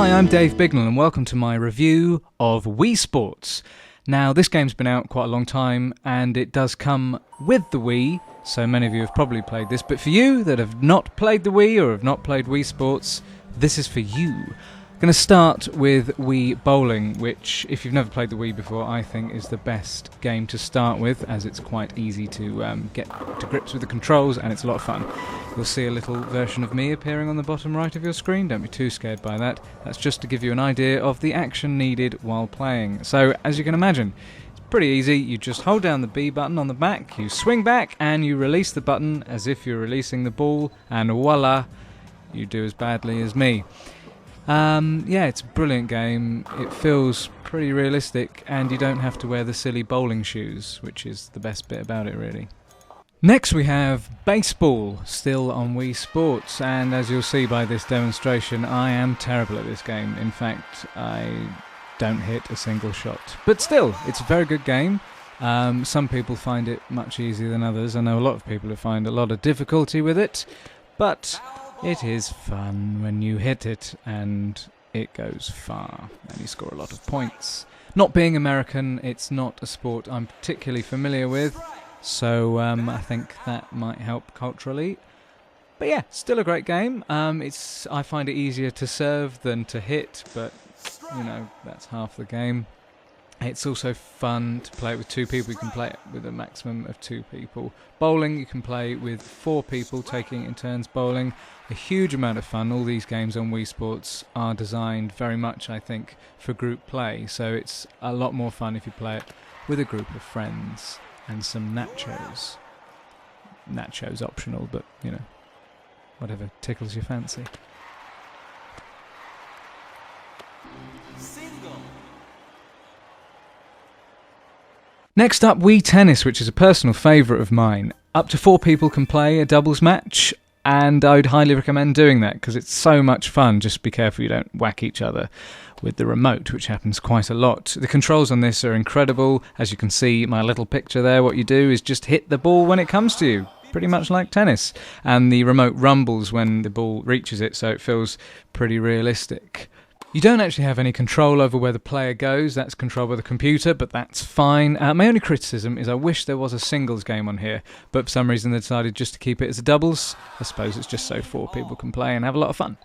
Hi, I'm Dave Bignell and welcome to my review of Wii Sports. Now, this game's been out quite a long time and it does come with the Wii, so many of you have probably played this, but for you that have not played the Wii or have not played Wii Sports, this is for you. I'm going to start with Wii Bowling, which, if you've never played the Wii before, I think is the best game to start with, as it's quite easy to get to grips with the controls and it's a lot of fun. You'll see a little version of me appearing on the bottom right of your screen. Don't be too scared by that. That's just to give you an idea of the action needed while playing. So, as you can imagine, it's pretty easy. You just hold down the B button on the back, you swing back, and you release the button as if you're releasing the ball, and voila, you do as badly as me. Yeah, it's a brilliant game. It feels pretty realistic, and you don't have to wear the silly bowling shoes, which is the best bit about it, really. Next we have baseball, still on Wii Sports, and as you'll see by this demonstration, I am terrible at this game. In fact, I don't hit a single shot. But still, it's a very good game. Some people find it much easier than others. I know a lot of people who find a lot of difficulty with it, but it is fun when you hit it and it goes far and you score a lot of points. Not being American, it's not a sport I'm particularly familiar with, so I think that might help culturally. But yeah, still a great game. I find it easier to serve than to hit, but you know, that's half the game. It's also fun to play it with two people. You can play it with a maximum of two people. Bowling, you can play with four people, taking it in turns bowling. A huge amount of fun. All these games on Wii Sports are designed very much, I think, for group play. So it's a lot more fun if you play it with a group of friends and some nachos. Nachos optional, but, you know, whatever tickles your fancy. Next up, Wii Tennis, which is a personal favourite of mine. Up to 4 people can play a doubles match, and I would highly recommend doing that because it's so much fun. Just be careful you don't whack each other with the remote, which happens quite a lot. The controls on this are incredible. As you can see, my little picture there, what you do is just hit the ball when it comes to you, pretty much like tennis. And the remote rumbles when the ball reaches it, so it feels pretty realistic. You don't actually have any control over where the player goes. That's controlled by the computer, but that's fine. My only criticism is I wish there was a singles game on here, but for some reason they decided just to keep it as a doubles. I suppose it's just so 4 people can play and have a lot of fun.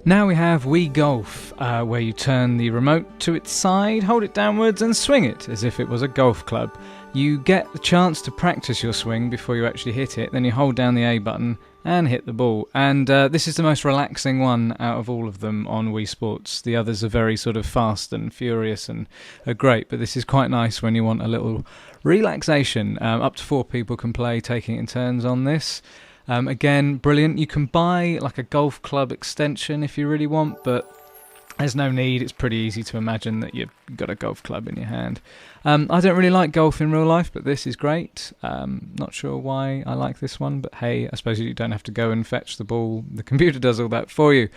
Now we have Wii Golf, where you turn the remote to its side, hold it downwards and swing it as if it was a golf club. You get the chance to practice your swing before you actually hit it, then you hold down the A button and hit the ball. And this is the most relaxing one out of all of them on Wii Sports. The others are very sort of fast and furious and are great, but this is quite nice when you want a little relaxation. Up to 4 people can play, taking it in turns on this. Again, brilliant. You can buy like a golf club extension if you really want, but there's no need. It's pretty easy to imagine that you've got a golf club in your hand. I don't really like golf in real life, but this is great. Not sure why I like this one, but hey, I suppose you don't have to go and fetch the ball. The computer does all that for you.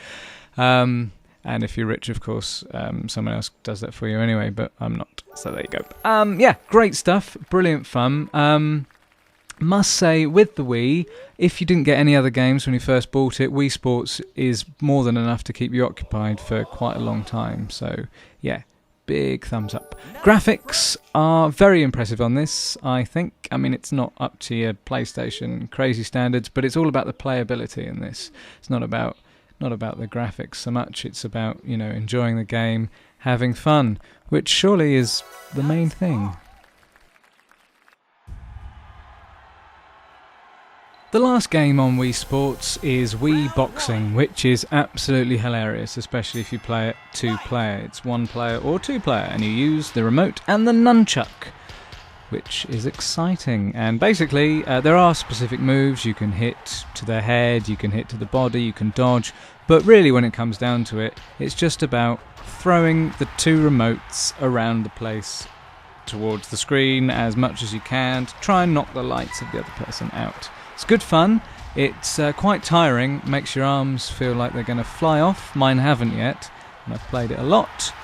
And if you're rich, of course, someone else does that for you anyway, but I'm not. So there you go. Yeah, great stuff. Brilliant fun. Must say, with the Wii, if you didn't get any other games when you first bought it, Wii Sports is more than enough to keep you occupied for quite a long time. So, yeah, big thumbs up. Graphics are very impressive on this, I think. I mean, it's not up to your PlayStation crazy standards, but it's all about the playability in this. It's not about the graphics so much. It's about, you know, enjoying the game, having fun, which surely is the main thing. The last game on Wii Sports is Wii Boxing, which is absolutely hilarious, especially if you play it 2-player. It's 1-player or 2-player, and you use the remote and the nunchuck, which is exciting. And basically, there are specific moves. You can hit to the head, you can hit to the body, you can dodge, but really when it comes down to it, it's just about throwing the 2 remotes around the place towards the screen as much as you can to try and knock the lights of the other person out. It's good fun. It's quite tiring. Makes your arms feel like they're going to fly off. Mine haven't yet, and I've played it a lot.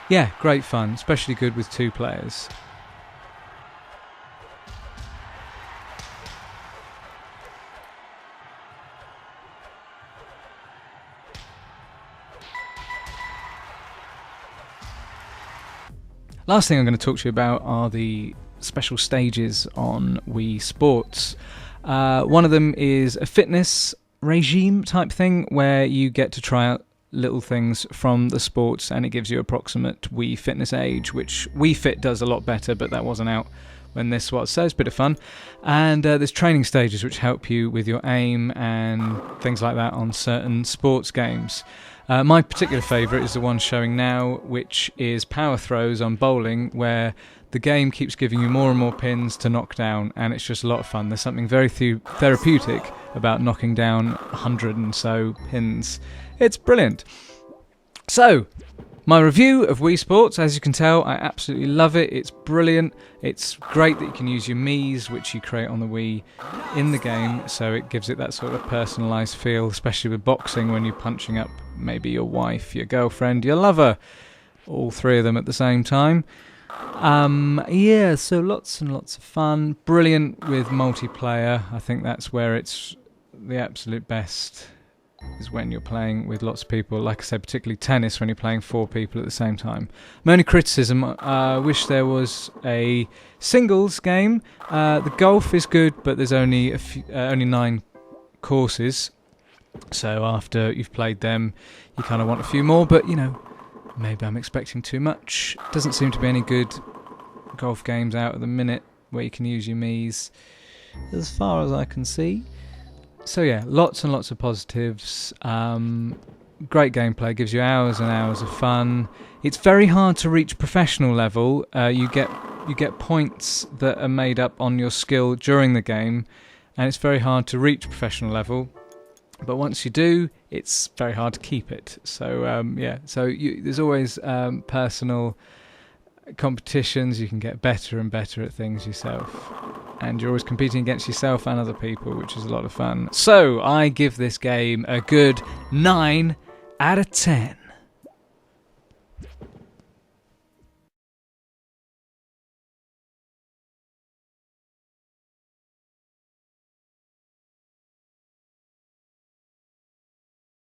Yeah, great fun, especially good with 2 players. Last thing I'm going to talk to you about are the special stages on Wii Sports. One of them is a fitness regime type thing where you get to try out little things from the sports, and it gives you approximate Wii fitness age, which Wii Fit does a lot better, but that wasn't out when this was, so it's a bit of fun. And there's training stages which help you with your aim and things like that on certain sports games. My particular favourite is the one showing now, which is power throws on bowling, where the game keeps giving you more and more pins to knock down, and it's just a lot of fun. There's something very therapeutic about knocking down 100 and so pins. It's brilliant. So, my review of Wii Sports, as you can tell, I absolutely love it. It's brilliant. It's great that you can use your Miis, which you create on the Wii, in the game, so it gives it that sort of personalised feel, especially with boxing when you're punching up maybe your wife, your girlfriend, your lover, all three of them at the same time. So lots and lots of fun. Brilliant with multiplayer. I think that's where it's the absolute best, is when you're playing with lots of people. Like I said, particularly tennis, when you're playing 4 people at the same time. My only criticism, I wish there was a singles game. The golf is good, but there's only only 9 courses. So after you've played them, you kind of want a few more. But, maybe I'm expecting too much. Doesn't seem to be any good golf games out at the minute where you can use your Miis, as far as I can see. So yeah, lots and lots of positives. Great gameplay, gives you hours and hours of fun. It's very hard to reach professional level. You get points that are made up on your skill during the game, and it's very hard to reach professional level. But once you do, it's very hard to keep it. So there's always personal competitions. You can get better and better at things yourself, and you're always competing against yourself and other people, which is a lot of fun. So I give this game a good 9 out of 10.